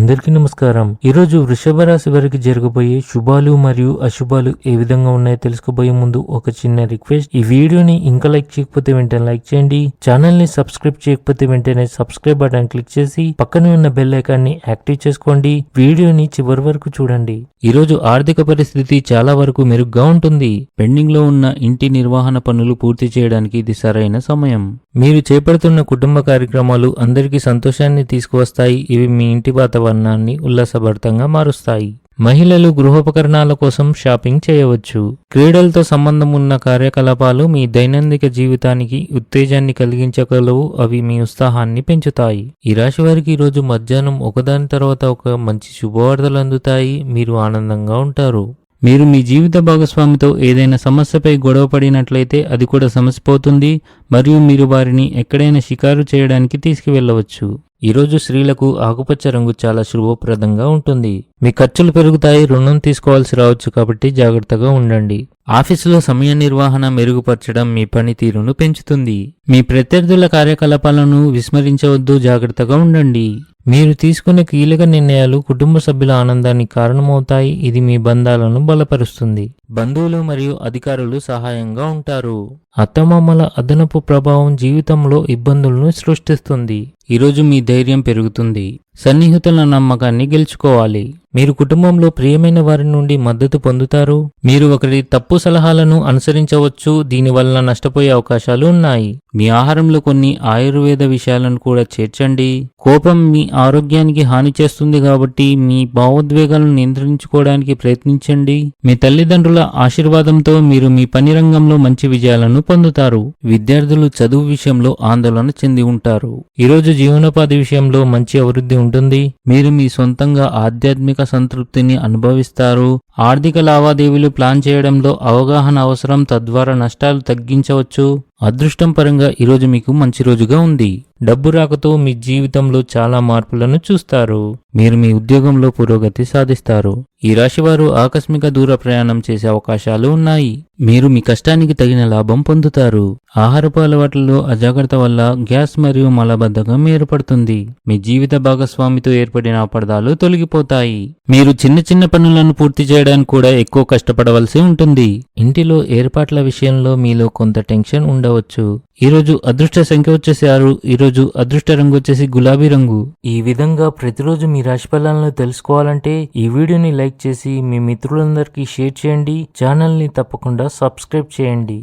అందరికీ నమస్కారం. ఈరోజు వృషభ రాశి వారికి జరగబోయే శుభాలు మరియు అశుభాలు ఏ విధంగా ఉన్నాయో తెలుసుకోబోయే ముందు ఒక చిన్న రిక్వెస్ట్. ఈ వీడియోని ఇంకా లైక్ చేయకపోతే వెంటనే లైక్ చేయండి. ఛానల్ ని సబ్స్క్రైబ్ చేయకపోతే వెంటనే సబ్స్క్రైబ్ బటన్ క్లిక్ చేసి పక్కనే ఉన్న బెల్ ఐకాన్ ని యాక్టివ్ చేసుకోండి. వీడియోని చివరి వరకు చూడండి. ఈరోజు ఆర్థిక పరిస్థితి చాలా వరకు మెరుగ్గా ఉంటుంది. పెండింగ్ లో ఉన్న ఇంటి నిర్వహణ పనులు పూర్తి చేయడానికి ఇది సరైన సమయం. మీరు చేపడుతున్న కుటుంబ కార్యక్రమాలు అందరికీ సంతోషాన్ని తీసుకువస్తాయి. ఇవి మీ ఇంటి వాతావరణాన్ని ఉల్లాసభరితంగా మారుస్తాయి. మహిళలు గృహోపకరణాల కోసం షాపింగ్ చేయవచ్చు. క్రీడలతో సంబంధం ఉన్న కార్యకలాపాలు మీ దైనందిక జీవితానికి ఉత్తేజాన్ని కలిగించగలవు. అవి మీ ఉత్సాహాన్ని పెంచుతాయి. ఈ రాశి వారికి ఈరోజు మధ్యాహ్నం ఒకదాని తర్వాత ఒక మంచి శుభవార్తలు అందుతాయి. మీరు ఆనందంగా ఉంటారు. మీరు మీ జీవిత భాగస్వామితో ఏదైనా సమస్యపై గొడవ పడినట్లయితే అది కూడా సమసిపోతుంది మరియు మీరు వారిని ఎక్కడైనా షికారు చేయడానికి తీసుకువెళ్ళవచ్చు. ఈరోజు స్త్రీలకు ఆకుపచ్చ రంగు చాలా శుభప్రదంగా ఉంటుంది. మీ ఖర్చులు పెరుగుతాయి. రుణం తీసుకోవాల్సి రావచ్చు కాబట్టి జాగ్రత్తగా ఉండండి. ఆఫీసులో సమయ నిర్వహణ మెరుగుపరచడం మీ పనితీరును పెంచుతుంది. మీ ప్రత్యర్థుల కార్యకలాపాలను విస్మరించవద్దు. జాగ్రత్తగా ఉండండి. మీరు తీసుకునే కీలక నిర్ణయాలు కుటుంబ సభ్యుల ఆనందానికి కారణమవుతాయి. ఇది మీ బంధాలను బలపరుస్తుంది. బంధువులు మరియు అధికారులు సహాయంగా ఉంటారు. అత్తమామల అదనపు ప్రభావం జీవితంలో ఇబ్బందులను సృష్టిస్తుంది. ఈరోజు మీ ధైర్యం పెరుగుతుంది. సన్నిహితుల నమ్మకాన్ని గెలుచుకోవాలి. మీరు కుటుంబంలో ప్రియమైన వారి నుండి మద్దతు పొందుతారు. మీరు ఒకరి తప్పు సలహాలను అనుసరించవచ్చు. దీనివల్ల నష్టపోయే అవకాశాలు ఉన్నాయి. మీ ఆహారంలో కొన్ని ఆయుర్వేద విషయాలను కూడా చేర్చండి. కోపం మీ ఆరోగ్యానికి హాని చేస్తుంది కాబట్టి మీ భావోద్వేగాలను నియంత్రించుకోవడానికి ప్రయత్నించండి. మీ తల్లిదండ్రుల ఆశీర్వాదంతో మీరు మీ పని రంగంలో మంచి విజయాలను పొందుతారు. విద్యార్థులు చదువు విషయంలో ఆందోళన చెంది ఉంటారు. ఈరోజు జీవనోపాధి విషయంలో మంచి అభివృద్ధి ఉంటుంది. మీరు మీ సొంతంగా ఆధ్యాత్మిక సంతృప్తిని అనుభవిస్తారు. ఆర్థిక లావాదేవీలు ప్లాన్ చేయడంలో అవగాహన అవసరం. తద్వారా నష్టాలు తగ్గించవచ్చు. అదృష్టం పరంగా ఈరోజు మీకు మంచి రోజుగా ఉంది. డబ్బు రాకతో మీ జీవితంలో చాలా మార్పులను చూస్తారు. మీరు మీ ఉద్యోగంలో పురోగతి సాధిస్తారు. ఈ రాశివారు ఆకస్మిక దూర ప్రయాణం చేసే అవకాశాలు ఉన్నాయి. మీరు మీ కష్టానికి తగిన లాభం పొందుతారు. ఆహారపు అలవాట్లలో అజాగ్రత్త వల్ల గ్యాస్ మరియు మలబద్ధకం ఏర్పడుతుంది. మీ జీవిత భాగస్వామితో ఏర్పడిన అపార్థాలు తొలగిపోతాయి. మీరు చిన్న చిన్న పనులను పూర్తి చేయడానికి కూడా ఎక్కువ కష్టపడవలసి ఉంటుంది. ఇంటిలో ఏర్పాట్ల విషయంలో మీలో కొంత టెన్షన్ ఉండవచ్చు. ఈరోజు అదృష్ట సంఖ్య వచ్చేసి 6. ఈరోజు అదృష్ట రంగు వచ్చేసి గులాబీ రంగు. ఈ విధంగా ప్రతిరోజు మీ రాశి ఫలాలను తెలుసుకోవాలంటే ఈ వీడియోని లైక్ చేసి మీ మిత్రులందరికీ షేర్ చేయండి. ఛానల్ ని తప్పకుండా సబ్స్క్రైబ్ చేయండి.